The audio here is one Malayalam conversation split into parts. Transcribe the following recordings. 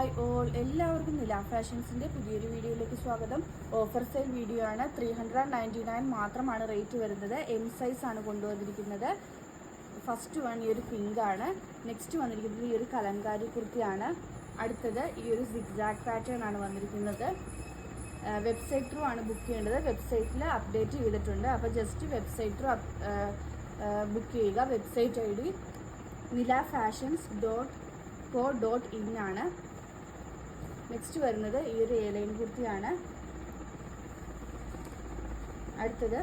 ഹായ് ഓൾ, എല്ലാവർക്കും നില ഫാഷൻസിൻ്റെ പുതിയൊരു വീഡിയോയിലേക്ക് സ്വാഗതം. ഓഫർ സെയിൽ വീഡിയോ ആണ്. 399 മാത്രമാണ് റേറ്റ് വരുന്നത്. എം സൈസ് ആണ് കൊണ്ടുവന്നിരിക്കുന്നത്. ഫസ്റ്റ് വൺ ഈ ഒരു പിങ്ക് ആണ്. നെക്സ്റ്റ് വന്നിരിക്കുന്നത് ഈ ഒരു കലങ്കാരി കുർത്തിയാണ്. അടുത്തത് ഈ ഒരു സിഗ്സാഗ് പാറ്റേൺ ആണ് വന്നിരിക്കുന്നത്. വെബ്സൈറ്റ് ത്രൂ ആണ് ബുക്ക് ചെയ്യേണ്ടത്. വെബ്സൈറ്റിൽ അപ്ഡേറ്റ് ചെയ്തിട്ടുണ്ട്. അപ്പോൾ ജസ്റ്റ് വെബ്സൈറ്റ് ത്രൂ ബുക്ക് ചെയ്യുക. വെബ്സൈറ്റ് ഐ ഡി nilafashions.co.in ആണ്. നെക്സ്റ്റ് വരുന്നത് ഈ ഒരു എലൈൻ കുർത്തിയാണ്. അടുത്തത്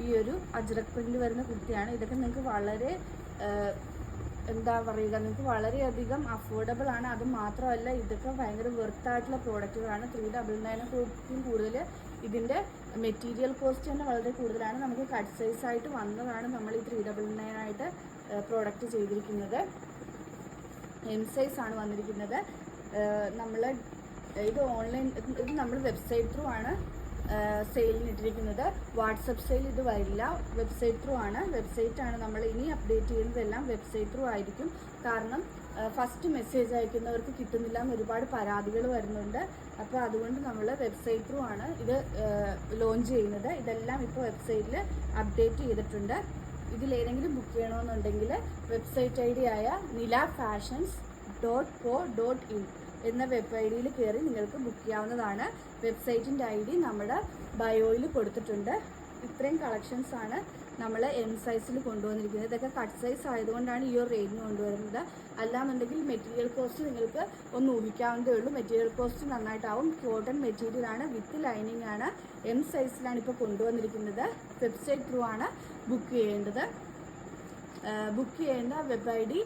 ഈ ഒരു അജ്രക് പ്രിന്റ് വരുന്ന കുർത്തിയാണ്. ഇതൊക്കെ നിങ്ങൾക്ക് വളരെ എന്താ പറയുക, നിങ്ങൾക്ക് വളരെയധികം അഫോർഡബിൾ ആണ്. അത് മാത്രമല്ല, ഇതൊക്കെ ഭയങ്കര വെർത്തായിട്ടുള്ള പ്രോഡക്റ്റുകളാണ്. 399 കൂടുതൽ ഇതിൻ്റെ മെറ്റീരിയൽ കോസ്റ്റ് തന്നെ വളരെ കൂടുതലാണ്. നമുക്ക് കട്ട് സൈസ് ആയിട്ട് വന്നതാണ് നമ്മൾ ഈ 399 ആയിട്ട് പ്രോഡക്റ്റ് ചെയ്തിരിക്കുന്നത്. എം സൈസ് ആണ് വന്നിരിക്കുന്നത്. നമ്മൾ ഇത് ഓൺലൈൻ, ഇത് നമ്മൾ വെബ്സൈറ്റ് ത്രൂ ആണ് സെയിലിന് ഇട്ടിരിക്കുന്നത്. വാട്സപ്പ് സെയിൽ ഇത് വരില്ല, വെബ്സൈറ്റ് ത്രൂ ആണ്. വെബ്സൈറ്റാണ് നമ്മൾ ഇനി അപ്ഡേറ്റ് ചെയ്യുന്നതെല്ലാം വെബ്സൈറ്റ് ത്രൂ ആയിരിക്കും. കാരണം ഫസ്റ്റ് മെസ്സേജ് അയക്കുന്നവർക്ക് കിട്ടുന്നില്ല എന്ന് ഒരുപാട് പരാതികൾ വരുന്നുണ്ട്. അപ്പോൾ അതുകൊണ്ട് നമ്മൾ വെബ്സൈറ്റ് ത്രൂ ആണ് ഇത് ലോഞ്ച് ചെയ്യുന്നത്. ഇതെല്ലാം ഇപ്പോൾ വെബ്സൈറ്റിൽ അപ്ഡേറ്റ് ചെയ്തിട്ടുണ്ട്. ഇതിലേതെങ്കിലും ബുക്ക് ചെയ്യണമെന്നുണ്ടെങ്കിൽ വെബ്സൈറ്റ് ഐ ഡി ആയ nilafashions.co.in എന്ന വെബ് ഐ ഡിയിൽ കയറി നിങ്ങൾക്ക് ബുക്ക് ചെയ്യാവുന്നതാണ്. വെബ്സൈറ്റിൻ്റെ ഐ ഡി നമ്മുടെ ബയോയിൽ കൊടുത്തിട്ടുണ്ട്. ഇത്രയും കളക്ഷൻസ് ആണ് നമ്മൾ എം സൈസിൽ കൊണ്ടുവന്നിരിക്കുന്നത്. ഇതൊക്കെ കട്ട് സൈസ് ആയതുകൊണ്ടാണ് ഈ ഒരു റേറ്റിന് കൊണ്ടുവരുന്നത്. അല്ലാന്നുണ്ടെങ്കിൽ മെറ്റീരിയൽ കോസ്റ്റ് നിങ്ങൾക്ക് ഒന്ന് ഊഹിക്കാവുന്നതേ ഉള്ളൂ. Material cost നന്നായിട്ടാവും. കോട്ടൺ മെറ്റീരിയലാണ്, വിത്ത് ലൈനിങ് ആണ്. എം സൈസിലാണ് ഇപ്പോൾ കൊണ്ടുവന്നിരിക്കുന്നത്. വെബ്സൈറ്റ് ത്രൂ ആണ് ബുക്ക് ചെയ്യേണ്ടത്. ബുക്ക് ചെയ്യേണ്ട വെബ് ഐ ഡി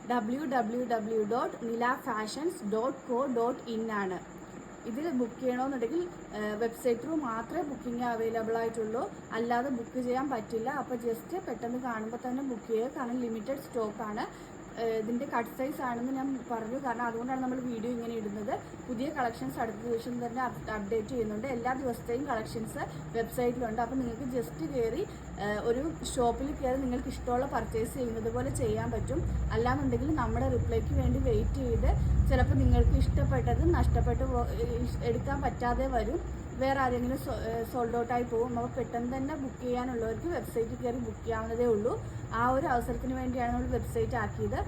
www.nilafashions.co.in ആണ്. ഇതിൽ ബുക്ക് ചെയ്യണമെന്നുണ്ടെങ്കിൽ വെബ്സൈറ്റ് ത്രൂ മാത്രമേ ബുക്കിംഗ് അവൈലബിൾ ആയിട്ടുള്ളൂ, അല്ലാതെ ബുക്ക് ചെയ്യാൻ പറ്റില്ല. അപ്പോൾ ജസ്റ്റ് പെട്ടെന്ന് കാണുമ്പോൾ തന്നെ ബുക്ക് ചെയ്യുക. കാരണം ലിമിറ്റഡ് സ്റ്റോക്കാണ്. ഇതിൻ്റെ കട്ട് സൈസ് ആണെന്ന് ഞാൻ പറഞ്ഞു, കാരണം അതുകൊണ്ടാണ് നമ്മൾ വീഡിയോ ഇങ്ങനെ ഇടുന്നത്. പുതിയ കളക്ഷൻസ് അടുത്ത ദിവസം തന്നെ അപ്ഡേറ്റ് ചെയ്യുന്നുണ്ട്. എല്ലാ ദിവസത്തെയും കളക്ഷൻസ് വെബ്സൈറ്റിലുണ്ട്. അപ്പോൾ നിങ്ങൾക്ക് ജസ്റ്റ് കയറി ഒരു ഷോപ്പിൽ കയറി നിങ്ങൾക്ക് ഇഷ്ടമുള്ള പർച്ചേസ് ചെയ്യുന്നത് പോലെ ചെയ്യാൻ പറ്റും. അല്ലാന്നുണ്ടെങ്കിൽ നമ്മുടെ റിപ്ലൈക്ക് വേണ്ടി വെയിറ്റ് ചെയ്ത് ചിലപ്പോൾ നിങ്ങൾക്ക് ഇഷ്ടപ്പെട്ടത് നഷ്ടപ്പെട്ട് എടുക്കാൻ പറ്റാതെ വരും. വേറെ ആരെങ്കിലും സോൾഡ് ഔട്ടായി പോകും. അപ്പോൾ പെട്ടെന്ന് തന്നെ ബുക്ക് ചെയ്യാനുള്ളവർക്ക് വെബ്സൈറ്റിൽ കയറി ബുക്ക് ചെയ്യാവുന്നതേ ഉള്ളൂ. ആ ഒരു അവസരത്തിന് വേണ്ടിയാണ് നമ്മൾ വെബ്സൈറ്റ് ആക്കിയത്.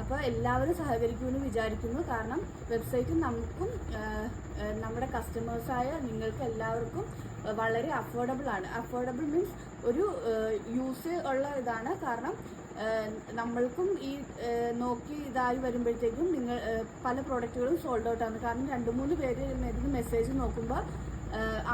അപ്പോൾ എല്ലാവരും സഹകരിക്കുമെന്ന് വിചാരിക്കുന്നു. കാരണം വെബ്സൈറ്റ് നമുക്കും നമ്മുടെ കസ്റ്റമേഴ്സായ നിങ്ങൾക്ക് എല്ലാവർക്കും വളരെ അഫോർഡബിൾ ആണ്. അഫോർഡബിൾ മീൻസ് ഒരു യൂസ് ഉള്ള ഇതാണ്. കാരണം നമ്മൾക്കും ഈ നോക്കി ഇതായി വരുമ്പോഴത്തേക്കും നിങ്ങൾ പല പ്രോഡക്റ്റുകളും സോൾഡ് ഔട്ടാണ്. കാരണം 2-3 പേര് ഇതിന് മെസ്സേജ് നോക്കുമ്പോൾ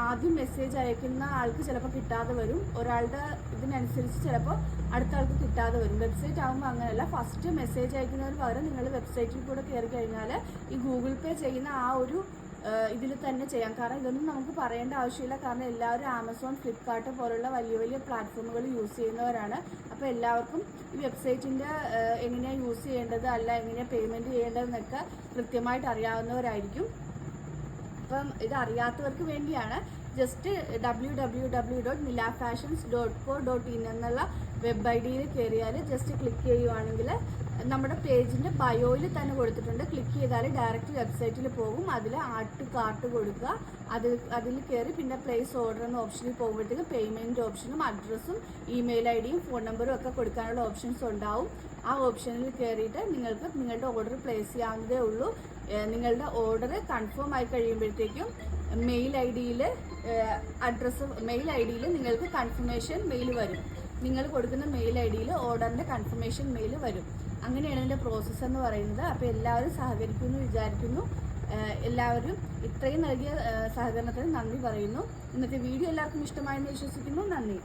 ആദ്യം മെസ്സേജ് അയക്കുന്ന ആൾക്ക് ചിലപ്പോൾ കിട്ടാതെ വരും. ഒരാളുടെ ഇതിനനുസരിച്ച് ചിലപ്പോൾ അടുത്ത ആൾക്ക് കിട്ടാതെ വരും. വെബ്സൈറ്റ് ആകുമ്പോൾ അങ്ങനെയല്ല. ഫസ്റ്റ് മെസ്സേജ് അയക്കുന്നതിന് പകരം നിങ്ങൾ വെബ്സൈറ്റിൽ കൂടെ കയറി കഴിഞ്ഞാൽ ഈ ഗൂഗിൾ പേ ചെയ്യുന്ന ആ ഒരു ഇതിൽ തന്നെ ചെയ്യാം. കാരണം ഇതൊന്നും നമുക്ക് പറയേണ്ട ആവശ്യമില്ല. കാരണം എല്ലാവരും ആമസോൺ, ഫ്ലിപ്കാർട്ട് പോലുള്ള വലിയ വലിയ പ്ലാറ്റ്ഫോമുകൾ യൂസ് ചെയ്യുന്നവരാണ്. അപ്പോൾ എല്ലാവർക്കും ഈ വെബ്സൈറ്റിൻ്റെ എങ്ങനെയാണ് യൂസ് ചെയ്യേണ്ടത്, അല്ല എങ്ങനെയാണ് പേയ്മെൻറ്റ് ചെയ്യേണ്ടതെന്നൊക്കെ കൃത്യമായിട്ട് അറിയാവുന്നവരായിരിക്കും. അപ്പം ഇത് അറിയാത്തവർക്ക് വേണ്ടിയാണ്. ജസ്റ്റ് www.nilafashions.co.in എന്നുള്ള വെബ് ഐ ഡിയിൽ കയറിയാൽ ജസ്റ്റ് ക്ലിക്ക് ചെയ്യുവാണെങ്കിൽ നമ്മുടെ പേജിൻ്റെ ബയോയിൽ തന്നെ കൊടുത്തിട്ടുണ്ട്. ക്ലിക്ക് ചെയ്താൽ ഡയറക്റ്റ് വെബ്സൈറ്റിൽ പോകും. അതിൽ ആഡ് ടു കാർട്ട് കൊടുക്കുക. അതിൽ കയറി പിന്നെ പ്ലേസ് ഓർഡർ എന്ന ഓപ്ഷനിൽ പോകുമ്പോഴത്തേക്ക് പേയ്മെൻറ്റ് ഓപ്ഷനും അഡ്രസ്സും ഇമെയിൽ ഐ ഡിയും ഫോൺ നമ്പറും ഒക്കെ കൊടുക്കാനുള്ള ഓപ്ഷൻസ് ഉണ്ടാവും. ആ ഓപ്ഷനിൽ കയറിയിട്ട് നിങ്ങൾക്ക് നിങ്ങളുടെ ഓർഡർ പ്ലേസ് ചെയ്യാവുന്നതേ ഉള്ളൂ. നിങ്ങളുടെ ഓർഡർ കൺഫേം ആയി കഴിയുമ്പോഴത്തേക്കും മെയിൽ ഐ ഡിയിൽ നിങ്ങൾക്ക് കൺഫർമേഷൻ മെയിൽ വരും. നിങ്ങൾ കൊടുക്കുന്ന മെയിൽ ഐ ഡിയിൽ ഓർഡറിൻ്റെ കൺഫർമേഷൻ മെയിൽ വരും. അങ്ങനെയാണ് ഇതിൻ്റെ പ്രോസസ്സ് എന്ന് പറയുന്നത്. അപ്പോൾ എല്ലാവരും സഹകരിക്കുമെന്ന് വിചാരിക്കുന്നു. എല്ലാവരും ഇത്രയും നൽകിയ സഹകരണത്തിന് നന്ദി പറയുന്നു. ഇന്നത്തെ വീഡിയോ എല്ലാവർക്കും ഇഷ്ടമായെന്ന് വിശ്വസിക്കുന്നു. നന്ദി.